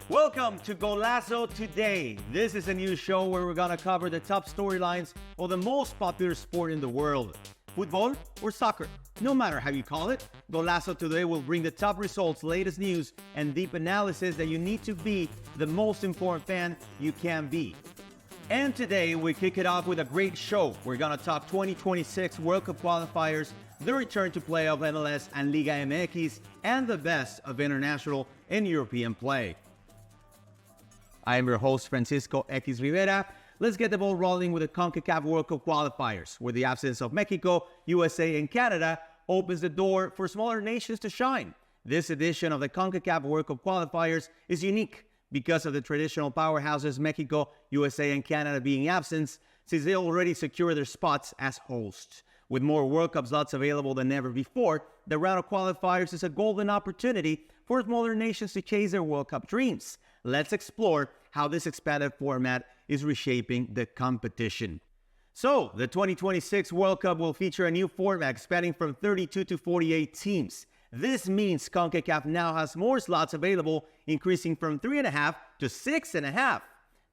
Welcome to Golazo Today. This is a new show where we're going to cover the top storylines of the most popular sport in the world. Football or soccer, no matter how you call it, Golazo Today will bring the top results, latest news, and deep analysis that you need to be the most informed fan you can be. And today we kick it off with a great show. We're going to talk 2026 World Cup qualifiers, the return to play of MLS and Liga MX, and the best of international and European play. I am your host, Francisco X Rivera. Let's get the ball rolling with the CONCACAF World Cup qualifiers, where the absence of Mexico, USA, and Canada opens the door for smaller nations to shine. This edition of the CONCACAF World Cup qualifiers is unique because of the traditional powerhouses Mexico, USA, and Canada being absent, since they already secured their spots as hosts. With more World Cup slots available than ever before, the round of qualifiers is a golden opportunity for smaller nations to chase their World Cup dreams. Let's explore how this expanded format is reshaping the competition. So, the 2026 World Cup will feature a new format spanning from 32 to 48 teams. This means CONCACAF now has more slots available, increasing from 3.5 to 6.5.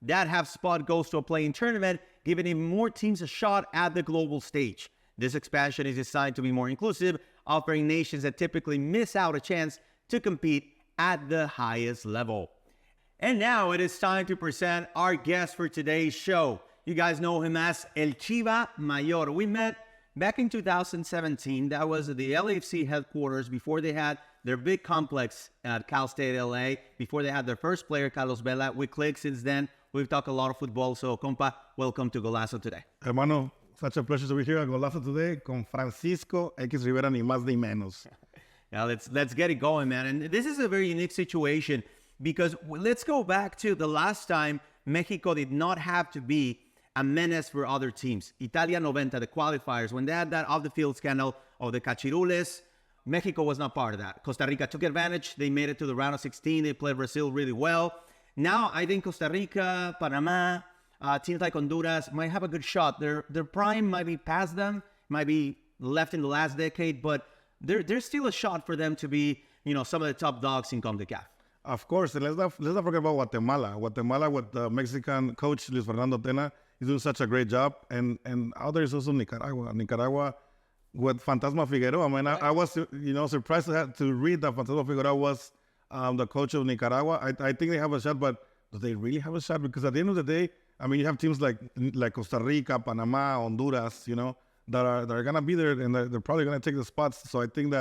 That half spot goes to a playing tournament, giving even more teams a shot at the global stage. This expansion is designed to be more inclusive, offering nations that typically miss out a chance to compete at the highest level. And now it is time to present our guest for today's show. You guys know him as El Chiva Mayor. We met back in 2017. That was at the LAFC headquarters before they had their big complex at Cal State LA, before they had their first player, Carlos Vela. We clicked since then. We've talked a lot of football. So, compa, welcome to Golazo Today. Hermano, such a pleasure to be here at Golazo Today con Francisco X Rivera, ni más ni menos. Now, let's get it going, man. And this is a very unique situation because let's go back to the last time Mexico did not have to be a menace for other teams. Italia 90, the qualifiers, when they had that off-the-field scandal of the Cachirules, Mexico was not part of that. Costa Rica took advantage. They made it to the round of 16. They played Brazil really well. Now, I think Costa Rica, Panama, teams like Honduras might have a good shot. Their prime might be past them, might be left in the last decade, but there's still a shot for them to be, some of the top dogs in CONCACAF. Of course, and let's not forget about Guatemala. Guatemala with the Mexican coach, Luis Fernando Tena, is doing such a great job. And out there is also Nicaragua. Nicaragua with Fantasma Figueroa. I mean, I was, surprised to read that Fantasma Figueroa was the coach of Nicaragua. I think they have a shot, but do they really have a shot? Because at the end of the day, I mean, you have teams like Costa Rica, Panama, Honduras, that are going to be there, and they're probably going to take the spots. So I think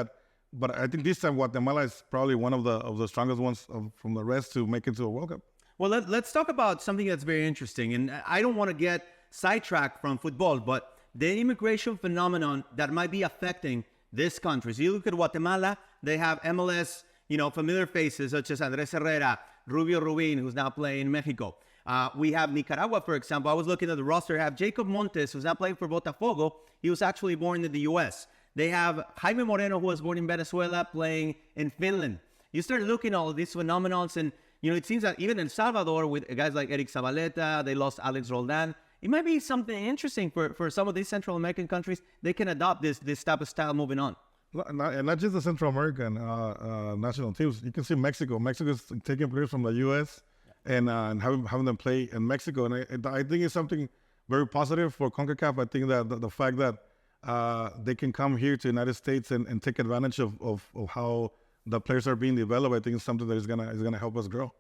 this time Guatemala is probably one of the strongest ones from the rest to make it to a World Cup. Well, let's talk about something that's very interesting. And I don't want to get sidetracked from football, but the immigration phenomenon that might be affecting this country. So you look at Guatemala, they have MLS, familiar faces such as Andres Herrera, Rubio Rubin, who's now playing in Mexico. We have Nicaragua, for example. I was looking at the roster. They have Jacob Montes, who's now playing for Botafogo. He was actually born in the U.S. They have Jaime Moreno, who was born in Venezuela, playing in Finland. You start looking at all of these phenomenons, and it seems that even in El Salvador, with guys like Eric Zabaleta, they lost Alex Roldan. It might be something interesting for some of these Central American countries. They can adopt this type of style moving on. And not just the Central American national teams. You can see Mexico. Mexico is taking players from the U.S. and having them play in Mexico. And I think it's something very positive for CONCACAF. I think that the fact that they can come here to the United States and take advantage of how the players are being developed, I think is something that is gonna help us grow.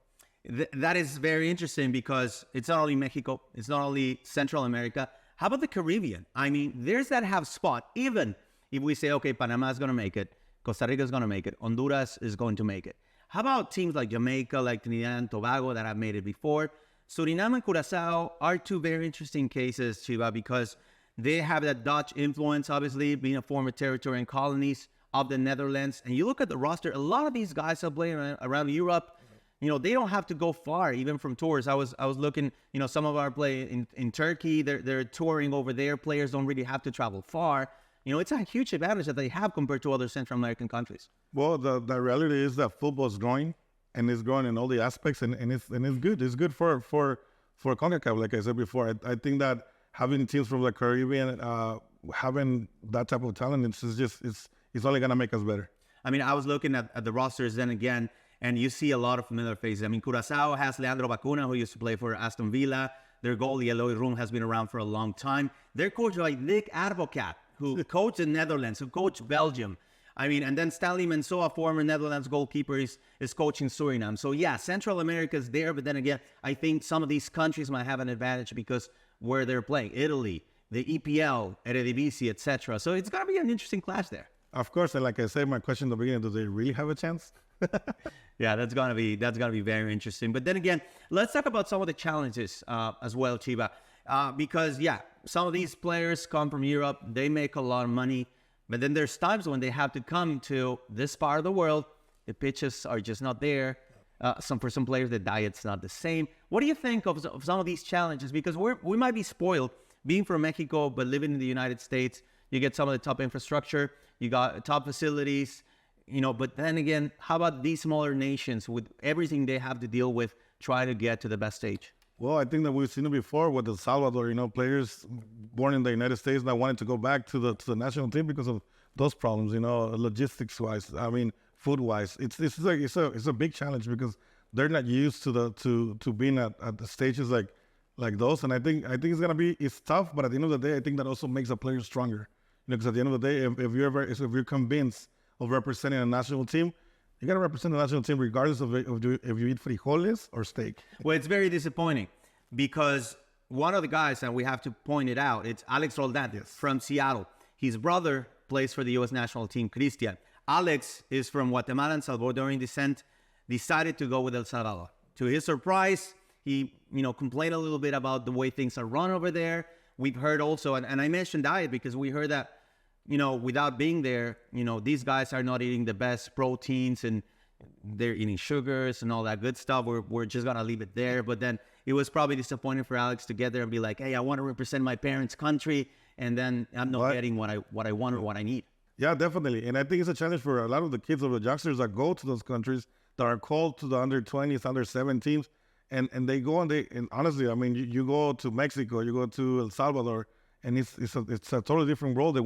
That is very interesting because it's not only Mexico, it's not only Central America. How about the Caribbean? I mean, there's that half spot. Even if we say, okay, Panama is going to make it, Costa Rica is going to make it, Honduras is going to make it. How about teams like Jamaica, like Trinidad and Tobago that have made it before? Suriname and Curaçao are two very interesting cases, Chiva, because they have that Dutch influence, obviously, being a former territory and colonies of the Netherlands. And you look at the roster, a lot of these guys are playing around Europe. They don't have to go far, even from tours. I was looking, some of our play in Turkey, they're touring over there. Players don't really have to travel far. It's a huge advantage that they have compared to other Central American countries. Well, the reality is that football is growing, and it's growing in all the aspects, and it's good. It's good for CONCACAF, like I said before. I think that having teams from the Caribbean, having that type of talent, it's only gonna make us better. I mean, I was looking at the rosters then again, and you see a lot of familiar faces. I mean, Curaçao has Leandro Bacuna, who used to play for Aston Villa. Their goalie, Eloy Room, has been around for a long time. They're coached by Nick Advocat, who coached in Netherlands, who coached Belgium. I mean, and then Stanley Mensoa, former Netherlands goalkeeper, is coaching Suriname. So yeah, Central America is there, but then again, I think some of these countries might have an advantage because where they're playing, Italy, the EPL, Eredivisie, etc. So it's going to be an interesting clash there. Of course, and like I said, my question in the beginning, do they really have a chance? Yeah, that's gonna be very interesting. But then again, let's talk about some of the challenges as well, Chiba, because yeah, some of these players come from Europe, they make a lot of money, but then there's times when they have to come to this part of the world, the pitches are just not there. For some players, the diet's not the same. What do you think of some of these challenges? Because we might be spoiled being from Mexico, but living in the United States. You get some of the top infrastructure, you got top facilities, but then again, how about these smaller nations with everything they have to deal with, try to get to the best stage? Well, I think that we've seen it before with El Salvador, players born in the United States that wanted to go back to the national team because of those problems, logistics-wise, I mean, food-wise. It's a big challenge because they're not used to being at the stages like those. And I think it's tough, but at the end of the day, I think that also makes a player stronger. Because at the end of the day, if you're convinced of representing a national team, you got to represent the national team regardless of if you eat frijoles or steak. Well, it's very disappointing because one of the guys, and we have to point it out, it's Alex Roldan from Seattle. His brother plays for the U.S. national team, Christian. Alex is from Guatemala and Salvadorian descent, decided to go with El Salvador. To his surprise, he complained a little bit about the way things are run over there. We've heard also, and I mentioned diet because we heard that, without being there, these guys are not eating the best proteins and they're eating sugars and all that good stuff. We're just going to leave it there. But then it was probably disappointing for Alex to get there and be like, hey, I want to represent my parents' country. And then I'm not getting what I want or what I need. Yeah, definitely. And I think it's a challenge for a lot of the kids or the youngsters that go to those countries that are called to the under 20s, under 17s. And they go and honestly, I mean, you go to Mexico, you go to El Salvador, and it's a totally different world than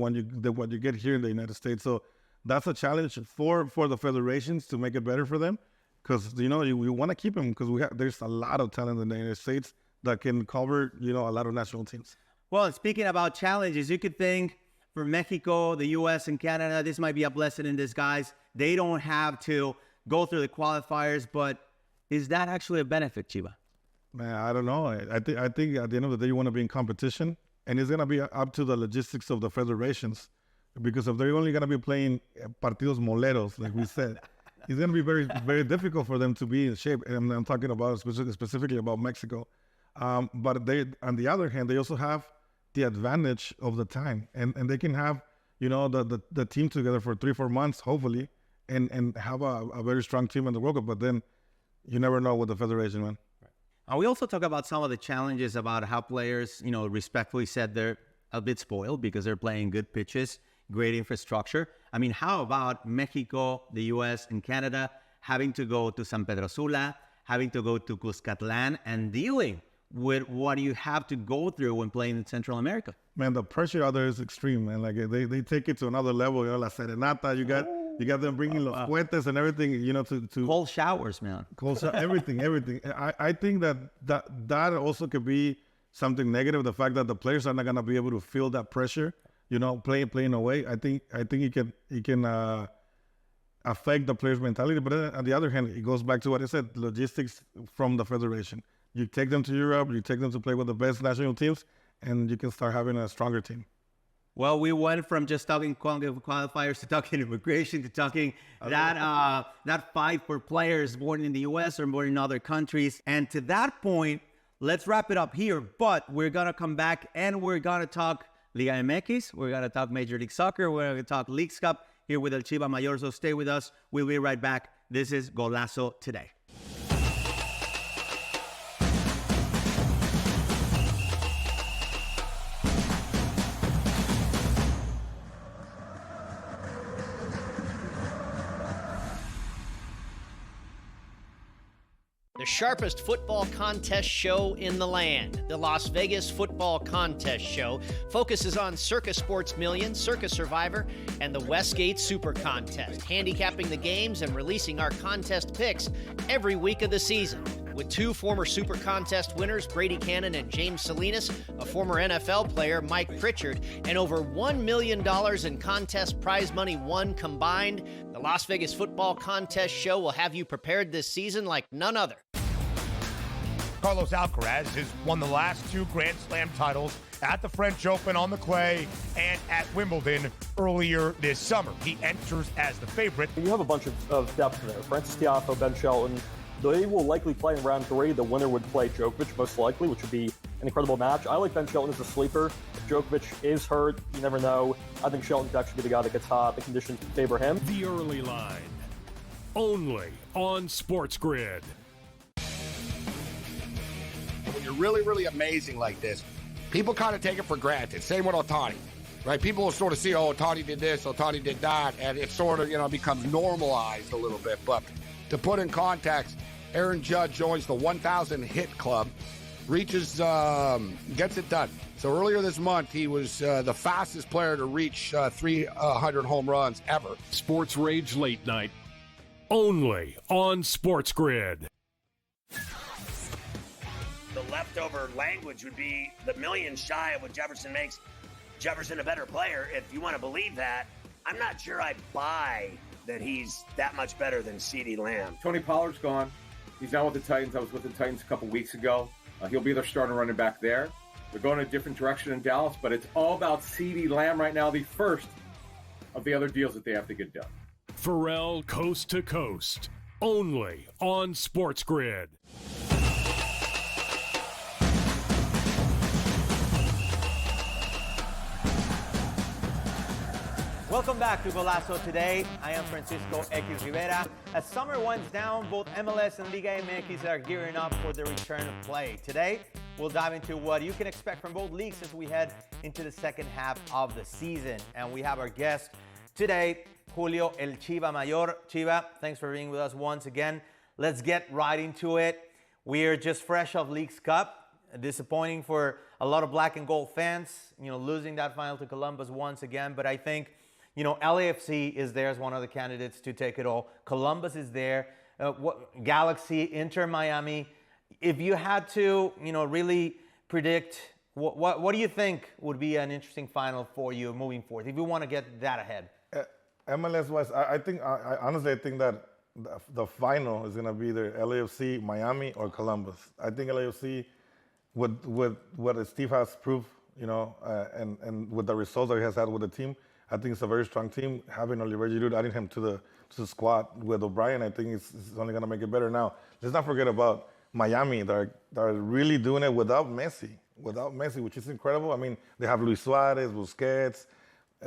what you get here in the United States. So that's a challenge for the federations to make it better for them, because we want to keep them because there's a lot of talent in the United States that can cover a lot of national teams. Well, speaking about challenges, you could think for Mexico, the U.S. and Canada, this might be a blessing in disguise. They don't have to go through the qualifiers, but is that actually a benefit, Chiba? Man, I don't know. I think at the end of the day, you want to be in competition, and it's going to be up to the logistics of the federations, because if they're only going to be playing partidos moleros, like we said, it's going to be very, very difficult for them to be in shape. And I'm talking about specifically about Mexico. But they, on the other hand, they also have the advantage of the time, and they can have the team together for 3-4 months, hopefully, and have a very strong team in the World Cup. But then you never know with the federation, man. And we also talk about some of the challenges about how players, respectfully said they're a bit spoiled because they're playing good pitches, great infrastructure. I mean, how about Mexico, the U.S., and Canada having to go to San Pedro Sula, having to go to Cuscatlan, and dealing with what you have to go through when playing in Central America? Man, the pressure out there is extreme, man. Like they take it to another level. La Serenata, you got them bringing los puentes and everything, to cold showers, man. Cold showers, everything. I think that also could be something negative. The fact that the players are not gonna be able to feel that pressure, playing away. I think it can affect the players' mentality. But then, on the other hand, it goes back to what I said: logistics from the federation. You take them to Europe, you take them to play with the best national teams, and you can start having a stronger team. Well, we went from just talking qualifiers to talking immigration to talking that fight for players born in the U.S. or born in other countries. And to that point, let's wrap it up here. But we're going to come back and we're going to talk Liga MX. We're going to talk Major League Soccer. We're going to talk Leagues Cup here with El Chiva Mayor. So stay with us. We'll be right back. This is Golazo Today. the sharpest football contest show in the land. The Las Vegas Football Contest Show focuses on Circa Sports Million, Circa Survivor, and the Westgate Super Contest, handicapping the games and releasing our contest picks every week of the season. With two former Super Contest winners, Brady Cannon and James Salinas, a former NFL player, Mike Pritchard, and over $1 million in contest prize money won combined, the Las Vegas Football Contest Show will have you prepared this season like none other. Carlos Alcaraz has won the last two Grand Slam titles at the French Open on the clay and at Wimbledon earlier this summer. He enters as the favorite. You have a bunch of depth there. Francis Tiafoe, Ben Shelton. They will likely play in round three. The winner would play Djokovic, most likely, which would be an incredible match. I like Ben Shelton as a sleeper. If Djokovic is hurt, you never know. I think Shelton could actually be the guy that gets hot. The conditions favor him. The early line, only on SportsGrid. When you're really, really amazing like this, people kind of take it for granted. Same with Ohtani, right? People will sort of see, oh, Ohtani did this, Ohtani did that, and it sort of, becomes normalized a little bit. But to put in context, Aaron Judge joins the 1,000 hit club, reaches, gets it done. So earlier this month, he was the fastest player to reach 300 home runs ever. Sports Rage Late Night, only on SportsGrid. The leftover language would be the million shy of what Jefferson makes Jefferson a better player. If you want to believe that, I'm not sure I buy that he's that much better than CeeDee Lamb. Tony Pollard's gone. He's now with the Titans. I was with the Titans a couple weeks ago. He'll be their starting running back there. They're going a different direction in Dallas, but it's all about CeeDee Lamb right now, the first of the other deals that they have to get done. Pharrell Coast to Coast, only on SportsGrid. Welcome back to Golazo today. I am Francisco X Rivera. As summer winds down, both MLS and Liga MX are gearing up for the return of play. Today, we'll dive into what you can expect from both leagues as we head into the second half of the season. And we have our guest today, Julio El Chiva Mayor. Chiva, thanks for being with us once again. Let's get right into it. We're just fresh off Leagues Cup. Disappointing for a lot of black and gold fans, losing that final to Columbus once again. But I think LAFC is there as one of the candidates to take it all. Columbus is there. Galaxy, Inter Miami. If you had to, really predict, what do you think would be an interesting final for you moving forward, if you want to get that ahead? MLS-wise, I honestly think that the final is going to be either LAFC, Miami, or Columbus. I think LAFC, with what Steve has proved, and with the results that he has had with the team, I think it's a very strong team. Having Oliver Giroud, adding him to the squad with O'Brien, I think it's only going to make it better. Now, let's not forget about Miami. They're really doing it without Messi, which is incredible. I mean, they have Luis Suarez, Busquets,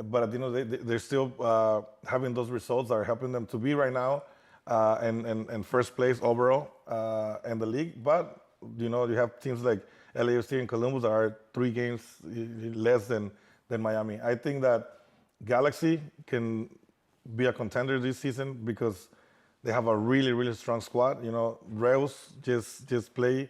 but at the end of the day, they're still having those results that are helping them to be right now in first place overall in the league. But, you have teams like LAFC and Columbus that are 3 games less than Miami. I think that Galaxy can be a contender this season because they have a really, really strong squad. Reus just played,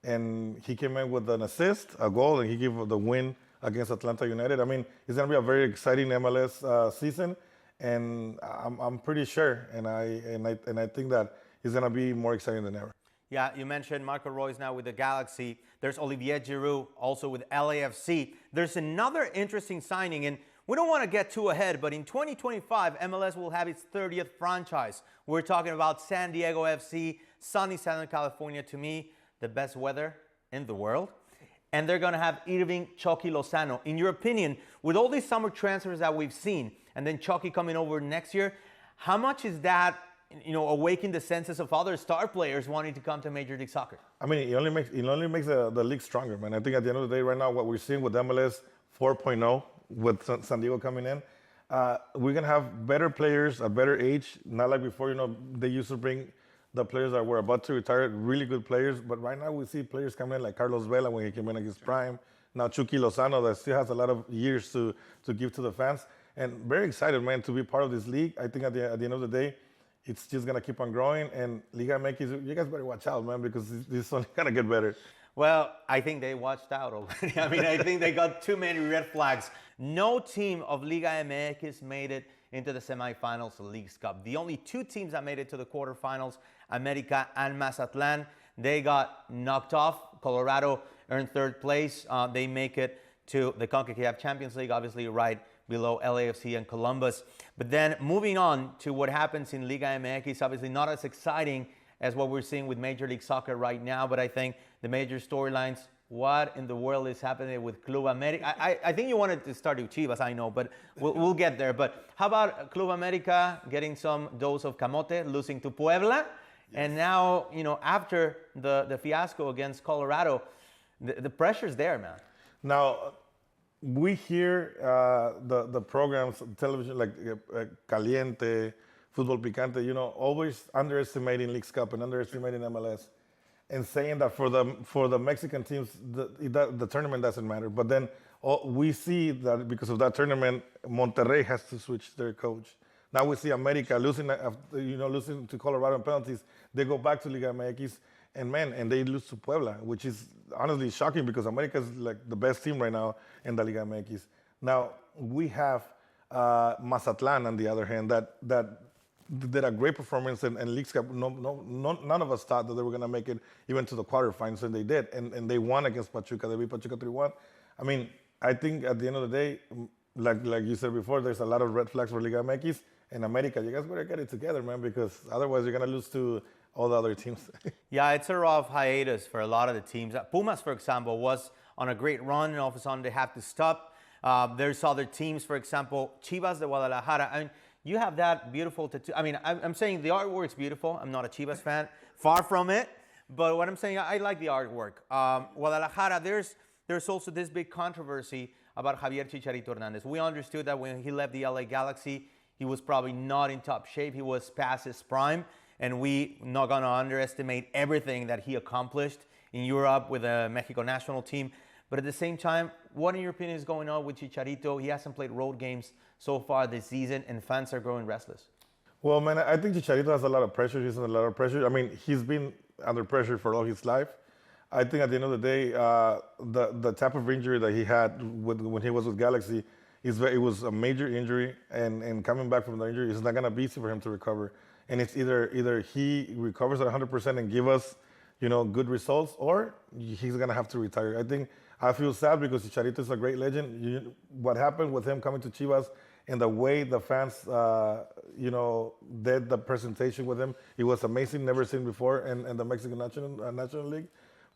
and he came in with an assist, a goal, and he gave the win against Atlanta United. I mean, it's going to be a very exciting MLS season, and I'm pretty sure, and I think that it's going to be more exciting than ever. Yeah, you mentioned Marco Reus now with the Galaxy. There's Olivier Giroud also with LAFC. There's another interesting signing, and we don't want to get too ahead, but in 2025, MLS will have its 30th franchise. We're talking about San Diego FC, sunny Southern California, to me, the best weather in the world. And they're going to have Irving Chucky Lozano. In your opinion, with all these summer transfers that we've seen, and then Chucky coming over next year, how much is that awaken the senses of other star players wanting to come to Major League Soccer? I mean, it only makes the league stronger, man. I think at the end of the day, right now, what we're seeing with MLS 4.0, with San Diego coming in, we're gonna have better players at better age. Not like before, they used to bring the players that were about to retire, really good players. But right now, we see players coming in like Carlos Vela when he came in against Prime. Now Chucky Lozano that still has a lot of years to give to the fans. And very excited, man, to be part of this league. I think at the end of the day, it's just gonna keep on growing. And Liga MX, you guys better watch out, man, because this is only gonna get better. Well, I think they watched out already. I mean, I think they got too many red flags. No team of Liga MX made it into the semifinals of the Leagues Cup. The only two teams that made it to the quarterfinals, America and Mazatlan, they got knocked off. Colorado earned third place. They make it to the CONCACAF Champions League, obviously right below LAFC and Columbus. But then moving on to what happens in Liga MX, obviously not as exciting as what we're seeing with Major League Soccer right now, but I think the major storylines, what in the world is happening with Club America? I think you wanted to start with Chivas, I know, but we'll get there. But how about Club America getting some dose of camote, losing to Puebla? Yes. And now, after the fiasco against Colorado, the pressure's there, man. Now, we hear the programs, television, like Caliente, Fútbol Picante, always underestimating Leagues Cup and underestimating MLS, and saying that for the Mexican teams, the tournament doesn't matter. But then we see that because of that tournament, Monterrey has to switch their coach. Now we see America losing to Colorado in penalties. They go back to Liga MX, and they lose to Puebla, which is honestly shocking because America is like the best team right now in the Liga MX. Now we have Mazatlan on the other hand that did a great performance in Leagues Cup. None of us thought that they were going to make it even to the quarterfinals, and they did. And they won against Pachuca. They beat Pachuca 3-1. I mean, I think at the end of the day, like you said before, there's a lot of red flags for Liga MX. And America, you guys better get it together, man, because otherwise you're going to lose to all the other teams. Yeah, it's a rough hiatus for a lot of the teams. Pumas, for example, was on a great run, and all of a sudden they have to stop. There's other teams, for example, Chivas de Guadalajara. I mean, you have that beautiful tattoo. I mean, I'm saying the artwork's beautiful. I'm not a Chivas fan. Far from it. But what I'm saying, I like the artwork. Guadalajara, there's also this big controversy about Javier Chicharito Hernandez. We understood that when he left the LA Galaxy, he was probably not in top shape. He was past his prime. And we not going to underestimate everything that he accomplished in Europe with the Mexico national team. But at the same time, what in your opinion is going on with Chicharito? He hasn't played road games so far this season, and fans are growing restless. Well, man, I think Chicharito has a lot of pressure. He's under a lot of pressure. I mean, he's been under pressure for all his life. I think at the end of the day, the type of injury that he had when he was with Galaxy, it was a major injury, and coming back from the injury, it's not going to be easy for him to recover. And it's either he recovers at 100% and give us, good results, or he's going to have to retire. I feel sad because Chicharito is a great legend. What happened with him coming to Chivas and the way the fans, did the presentation with him, it was amazing, never seen before in the Mexican National League.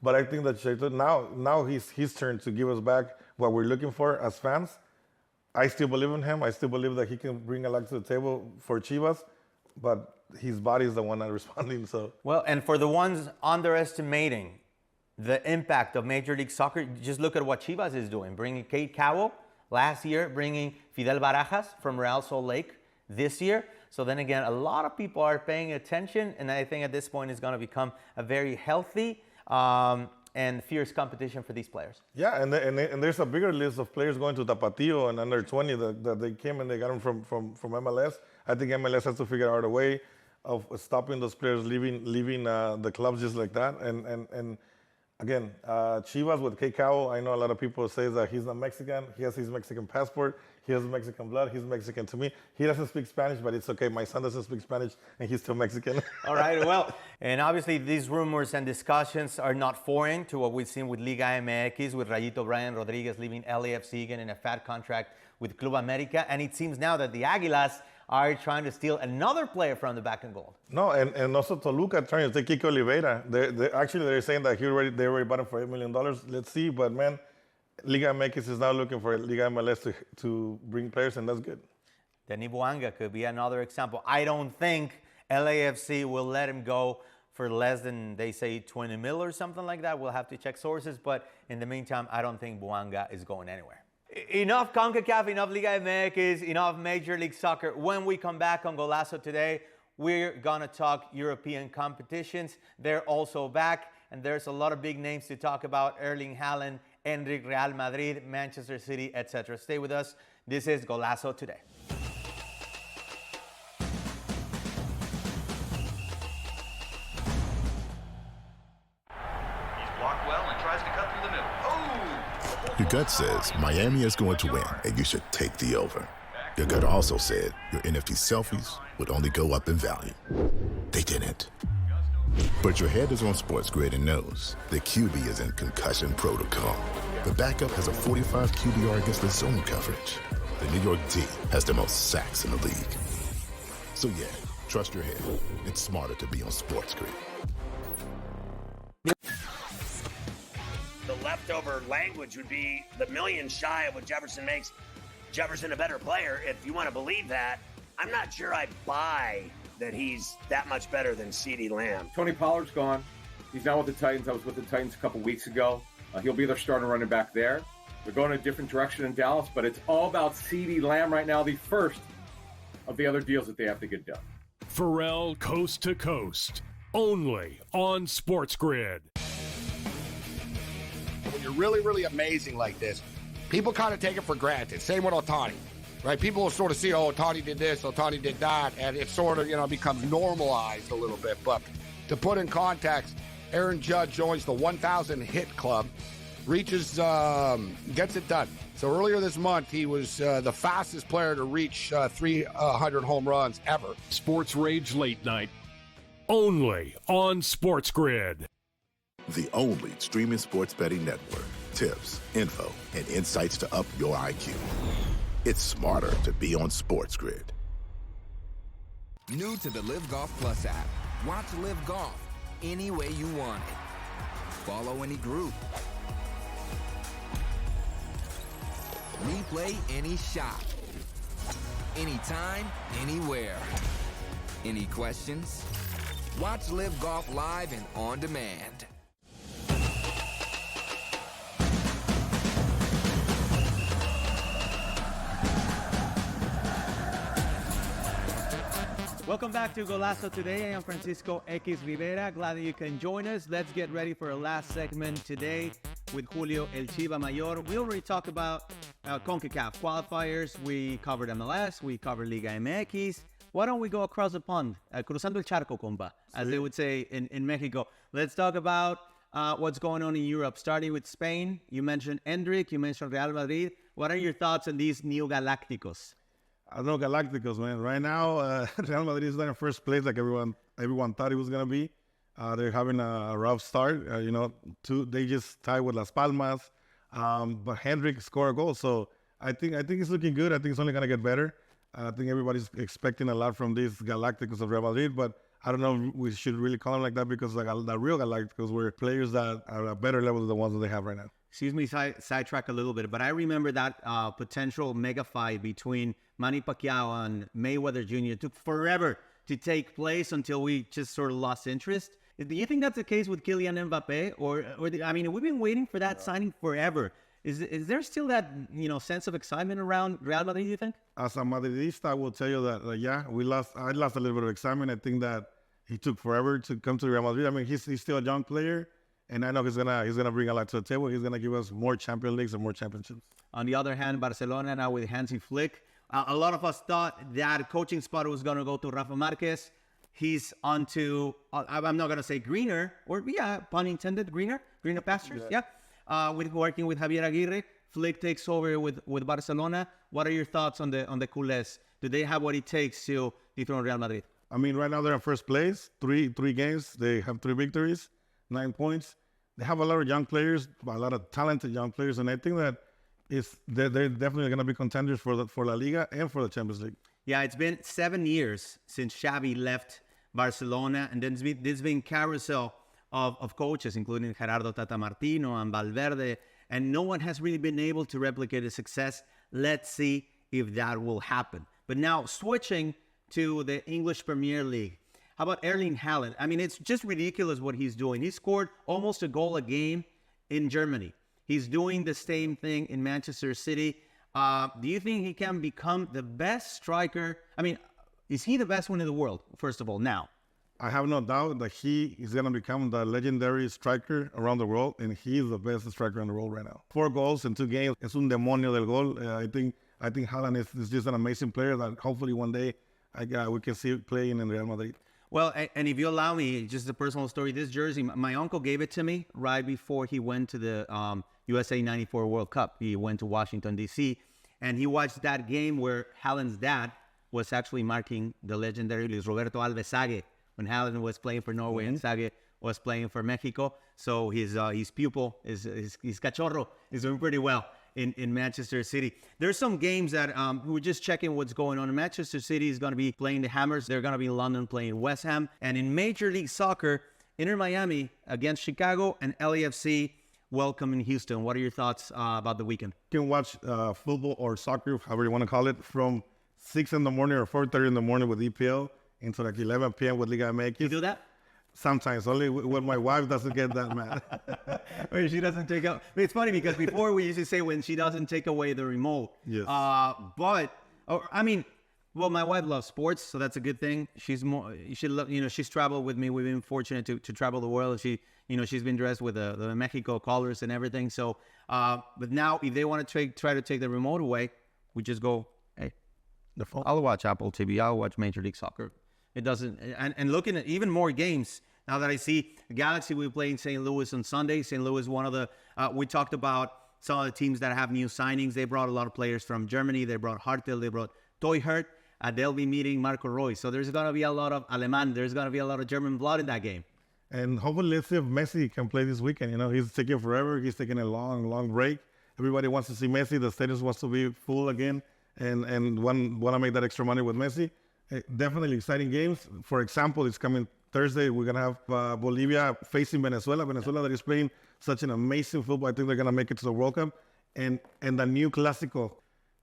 But I think that Chicharito, now he's his turn to give us back what we're looking for as fans. I still believe in him. I still believe that he can bring a lot to the table for Chivas, but his body is the one not responding. So well, and for the ones underestimating the impact of Major League Soccer, just look at what Chivas is doing. Bringing Kate Cowell last year, bringing Fidel Barajas from Real Salt Lake this year. So then again, a lot of people are paying attention, and I think at this point it's going to become a very healthy and fierce competition for these players. Yeah, and there's a bigger list of players going to Tapatio and under 20 that they came and they got them from MLS. I think MLS has to figure out a way of stopping those players leaving the clubs just like that. And again, Chivas with Kate Cowell, I know a lot of people say that he's not Mexican. He has his Mexican passport. He has Mexican blood. He's Mexican to me. He doesn't speak Spanish, but it's okay. My son doesn't speak Spanish, and he's still Mexican. All right, well, and obviously these rumors and discussions are not foreign to what we've seen with Liga MX, with Rayito Brian Rodriguez leaving LAFC, getting a fat contract with Club America. And it seems now that the Águilas are trying to steal another player from the back and gold. No, and also Toluca trying to take Kiko Oliveira. They're saying that they already bought him for $8 million. Let's see, but man, Liga MX is now looking for Liga MLS to bring players, and that's good. Denis Bouanga could be another example. I don't think LAFC will let him go for less than, they say, 20 mil or something like that. We'll have to check sources, but in the meantime, I don't think Bouanga is going anywhere. Enough CONCACAF, enough Liga MX, enough Major League Soccer. When we come back on Golazo today, we're going to talk European competitions. They're also back, and there's a lot of big names to talk about. Erling Haaland, Enrique, Real Madrid, Manchester City, etc. Stay with us. This is Golazo today. Your gut says Miami is going to win, and you should take the over. Your gut also said your NFT selfies would only go up in value. They didn't. But your head is on SportsGrid and knows the QB is in concussion protocol. The backup has a 45 QBR against the zone coverage. The New York D has the most sacks in the league. So yeah, trust your head. It's smarter to be on SportsGrid. The leftover language would be the million shy of what Jefferson makes Jefferson a better player. If you want to believe that, I'm not sure I buy that he's that much better than CeeDee Lamb. Tony Pollard's gone. He's now with the Titans. I was with the Titans a couple weeks ago. He'll be their starting running back there. They're going a different direction in Dallas, but it's all about CeeDee Lamb right now, the first of the other deals that they have to get done. Pharrell Coast to Coast, only on SportsGrid. When you're really, really amazing like this, people kind of take it for granted. Same with Ohtani, right? People will sort of see, oh, Ohtani did this, Ohtani did that, and it sort of, becomes normalized a little bit. But to put in context, Aaron Judge joins the 1,000 hit club, reaches, gets it done. So earlier this month, he was the fastest player to reach 300 home runs ever. Sports Rage Late Night, only on SportsGrid. The only streaming sports betting network. Tips, info, and insights to up your IQ. It's smarter to be on SportsGrid. New to the Live Golf Plus app. Watch Live Golf any way you want it. Follow any group. Replay any shot. Anytime, anywhere. Any questions? Watch Live Golf live and on demand. Welcome back to Golazo Today. I am Francisco X Rivera. Glad that you can join us. Let's get ready for our last segment today with Julio El Chiva Mayor. We already talked about CONCACAF qualifiers. We covered MLS. We covered Liga MX. Why don't we go across the pond? Cruzando el charco, compa, as they would say in Mexico. Let's talk about what's going on in Europe, starting with Spain. You mentioned Endrick. You mentioned Real Madrid. What are your thoughts on these new Galácticos? I know Galacticos, man. Right now, Real Madrid is not in first place like everyone thought it was going to be. They're having a rough start. They just tied with Las Palmas. But Hendrick scored a goal. So I think it's looking good. I think it's only going to get better. I think everybody's expecting a lot from these Galacticos of Real Madrid. But I don't know if we should really call them like that because the real Galacticos were players that are at a better level than the ones that they have right now. Excuse me, sidetrack a little bit, but I remember that potential mega fight between Manny Pacquiao and Mayweather Jr. It took forever to take place until we just sort of lost interest. Do you think that's the case with Kylian Mbappe? I mean, we've been waiting for that signing forever. Is there still that sense of excitement around Real Madrid, do you think? As a Madridista, I will tell you that, I lost a little bit of excitement. I think that he took forever to come to Real Madrid. I mean, he's still a young player. And I know he's gonna bring a lot to the table. He's gonna give us more Champions Leagues and more championships. On the other hand, Barcelona now with Hansi Flick. A lot of us thought that coaching spot was gonna go to Rafa Marquez. He's on to, I'm not gonna say greener, pun intended, greener pastures. Yeah. With working with Javier Aguirre, Flick takes over with Barcelona. What are your thoughts on the culés? Do they have what it takes to dethrone Real Madrid? I mean, right now they're in first place. Three games. They have 3 victories. 9 points. They have a lot of young players, a lot of talented young players, and I think that they're definitely going to be contenders for La Liga and for the Champions League. Yeah, it's been 7 years since Xavi left Barcelona, and then there's been carousel of coaches, including Gerardo Tata Martino and Valverde, and no one has really been able to replicate his success. Let's see if that will happen. But now switching to the English Premier League. How about Erling Haaland? I mean, it's just ridiculous what he's doing. He scored almost a goal a game in Germany. He's doing the same thing in Manchester City. Do you think he can become the best striker? I mean, is he the best one in the world, first of all, now? I have no doubt that he is going to become the legendary striker around the world, and he is the best striker in the world right now. 4 goals in 2 games. Es un demonio del gol. I think Haaland is just an amazing player that hopefully one day we can see playing in Real Madrid. Well, and if you allow me, just a personal story, this jersey, my uncle gave it to me right before he went to the USA 94 World Cup. He went to Washington, D.C., and he watched that game where Haaland's dad was actually marking the legendary Luis Roberto Alves Sague when Haaland was playing for Norway and Sague was playing for Mexico. So his pupil, his cachorro, is doing pretty well in Manchester City. There's some games that we're just checking what's going on. Manchester City is going to be playing the Hammers. They're going to be in London playing West Ham. And in Major League Soccer, Inter Miami against Chicago and LAFC welcoming Houston. What are your thoughts about the weekend? You can watch football or soccer, however you want to call it, from 6 in the morning or 4:30 in the morning with EPL until like 11 p.m. with Liga MX. You do that? Sometimes, only when my wife doesn't get that mad. When she doesn't take out. It's funny because before we used to say when she doesn't take away the remote. Yes. Well, my wife loves sports, so that's a good thing. She's traveled with me. We've been fortunate to travel the world. She's been dressed with the Mexico colors and everything. So, but now if they want to try to take the remote away, we just go, hey, the phone. I'll watch Apple TV. I'll watch Major League Soccer. It doesn't, and looking at even more games now that I see Galaxy, we play in St. Louis on Sunday. St. Louis, one of the, we talked about some of the teams that have new signings. They brought a lot of players from Germany. They brought Hartel. They brought Teuchert. They'll be meeting Marco Reus. So there's going to be a lot of Aleman. There's going to be a lot of German blood in that game. And hopefully, let's see if Messi can play this weekend. He's taking forever. He's taking a long, long break. Everybody wants to see Messi. The stadium wants to be full again. And want to make that extra money with Messi. Definitely exciting games. For example, it's coming Thursday. We're going to have Bolivia facing Venezuela. Venezuela that is playing such an amazing football. I think they're going to make it to the World Cup. And the new Clásico,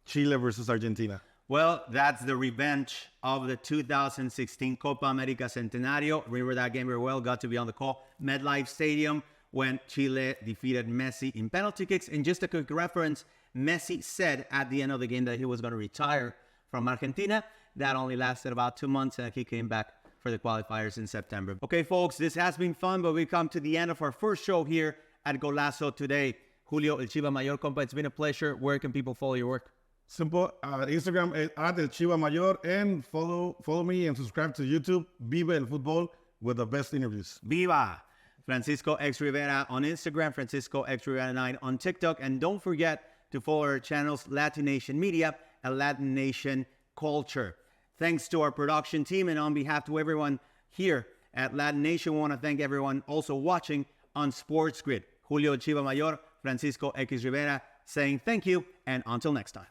Chile versus Argentina. Well, that's the revenge of the 2016 Copa America Centenario. Remember that game very well. Got to be on the call. MetLife Stadium when Chile defeated Messi in penalty kicks. And just a quick reference, Messi said at the end of the game that he was going to retire from Argentina. That only lasted about 2 months, and he came back for the qualifiers in September. Okay, folks, this has been fun, but we've come to the end of our first show here at Golazo today. Julio El Chiva Mayor, compa, it's been a pleasure. Where can people follow your work? Simple. Instagram at El Chiva Mayor, and follow me and subscribe to YouTube, Viva El Fútbol, with the best interviews. Viva! Francisco X Rivera on Instagram, Francisco X Rivera 9 on TikTok, and don't forget to follow our channels, Latin Nation Media and Latin Nation Culture. Thanks to our production team, and on behalf to everyone here at Latin Nation, we want to thank everyone also watching on SportsGrid. Julio Chiva Mayor, Francisco X Rivera saying thank you, and until next time.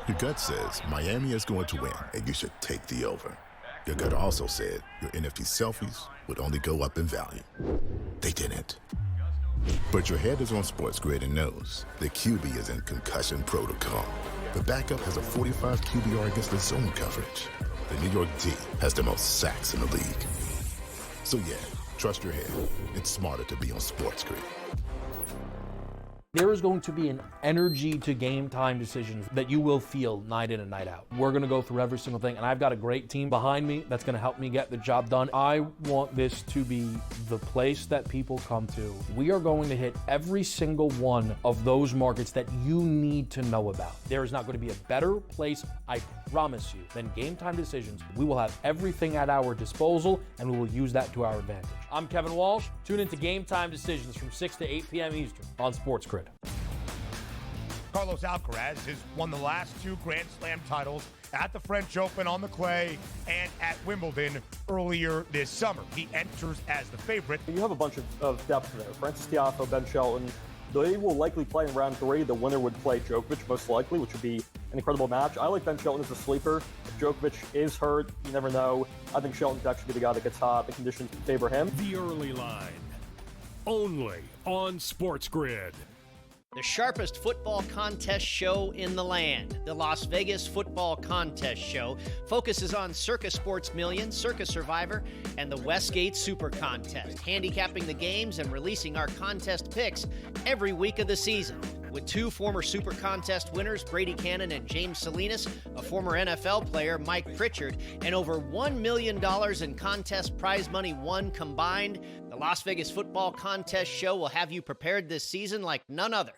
Your gut says Miami is going to win, and you should take the over. Your gut also said your NFT selfies would only go up in value. They didn't. But your head is on SportsGrid and knows the QB is in concussion protocol. The backup has a 45 QBR against the zone coverage. The New York D has the most sacks in the league. So yeah, trust your head. It's smarter to be on SportsGrid. There is going to be an energy to game time decisions that you will feel night in and night out. We're going to go through every single thing, and I've got a great team behind me that's going to help me get the job done. I want this to be the place that people come to. We are going to hit every single one of those markets that you need to know about. There is not going to be a better place, I promise you, than Game Time Decisions. We will have everything at our disposal, and we will use that to our advantage. I'm Kevin Walsh. Tune into Game Time Decisions from 6 to 8 p.m. Eastern on SportsGrid. Carlos Alcaraz has won the last 2 Grand Slam titles at the French Open on the clay and at Wimbledon earlier this summer. He enters as the favorite. You have a bunch of depth there. Francis Tiafoe, Ben Shelton. They will likely play in round 3. The winner would play Djokovic, most likely, which would be an incredible match. I like Ben Shelton as a sleeper. If Djokovic is hurt, you never know. I think Shelton could actually be the guy that gets hot. The conditions favor him. The early line, only on SportsGrid. The sharpest football contest show in the land, the Las Vegas Football Contest Show, focuses on Circus Sports Million, Circus Survivor, and the Westgate Super Contest, handicapping the games and releasing our contest picks every week of the season. With 2 former Super Contest winners, Brady Cannon and James Salinas, a former NFL player, Mike Pritchard, and over $1 million in contest prize money won combined, the Las Vegas Football Contest Show will have you prepared this season like none other.